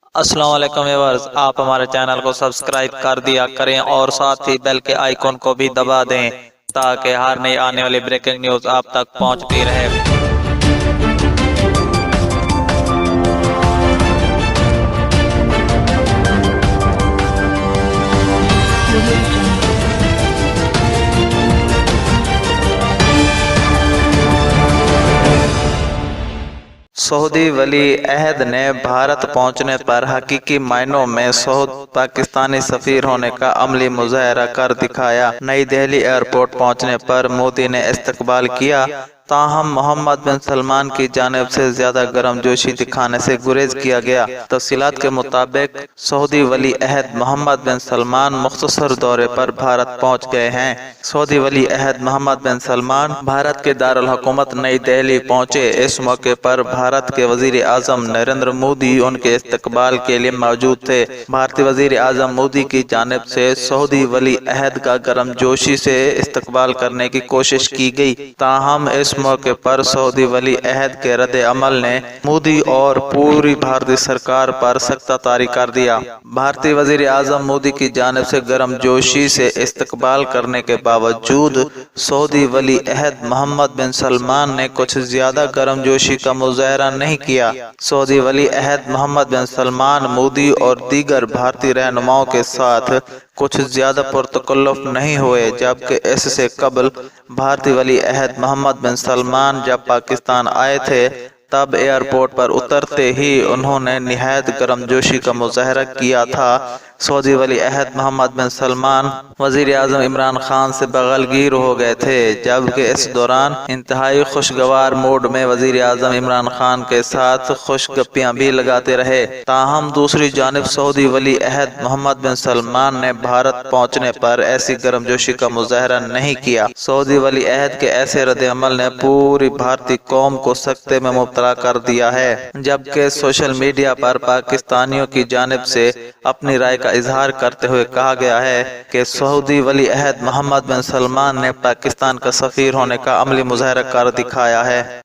السلام علیکم ویورز، آپ ہمارے چینل کو سبسکرائب کر دیا کریں اور ساتھ ہی بیل کے آئیکن کو بھی دبا دیں تاکہ ہر نئی آنے والی بریکنگ نیوز آپ تک پہنچتی رہے۔ سعودی ولی عہد نے بھارت پہنچنے پر حقیقی معنوں میں سعود پاکستانی سفیر ہونے کا عملی مظاہرہ کر دکھایا۔ نئی دہلی ایئرپورٹ پہنچنے پر مودی نے استقبال کیا، تاہم محمد بن سلمان کی جانب سے زیادہ گرم جوشی دکھانے سے گریز کیا گیا۔ تفصیلات کے مطابق سعودی ولی عہد محمد بن سلمان مختصر دورے پر بھارت پہنچ گئے ہیں۔ سعودی ولی عہد محمد بن سلمان بھارت کے دارالحکومت نئی دہلی پہنچے۔ اس موقع پر بھارت کے وزیر اعظم نریندر مودی ان کے استقبال کے لیے موجود تھے۔ بھارتی وزیر اعظم مودی کی جانب سے سعودی ولی عہد کا گرم جوشی سے استقبال کرنے کی کوشش کی گئی، تاہم اس موقع پر سعودی ولی عہد کے رد عمل نے مودی اور پوری بھارتی سرکار پر سختہ طاری کر دیا۔ بھارتی وزیر اعظم مودی کی جانب سے گرم جوشی سے استقبال کرنے کے باوجود سعودی ولی عہد محمد بن سلمان نے کچھ زیادہ گرم جوشی کا مظاہرہ نہیں کیا۔ سعودی ولی عہد محمد بن سلمان مودی اور دیگر بھارتی رہنماؤں کے ساتھ کچھ زیادہ پرتکلف نہیں ہوئے، جبکہ اس سے قبل بھارتی ولی عہد محمد بن سلمان جب پاکستان آئے تھے تب ایئرپورٹ پر اترتے ہی انہوں نے نہایت گرم جوشی کا مظاہرہ کیا تھا۔ سعودی ولی عہد محمد بن سلمان وزیر اعظم عمران خان سے بغل گیر ہو گئے تھے، جبکہ اس دوران انتہائی خوشگوار موڈ میں وزیر اعظم عمران خان کے ساتھ خوش گپیاں بھی لگاتے رہے۔ تاہم دوسری جانب سعودی ولی عہد محمد بن سلمان نے بھارت پہنچنے پر ایسی گرم جوشی کا مظاہرہ نہیں کیا۔ سعودی ولی عہد کے ایسے رد عمل نے پوری بھارتی قوم کو سکتے میں مبتلا کر دیا ہے، جبکہ سوشل میڈیا پر پاکستانیوں کی جانب سے اپنی رائے کا اظہار کرتے ہوئے کہا گیا ہے کہ سعودی ولی عہد محمد بن سلمان نے پاکستان کا سفیر ہونے کا عملی مظاہرہ کر دکھایا ہے۔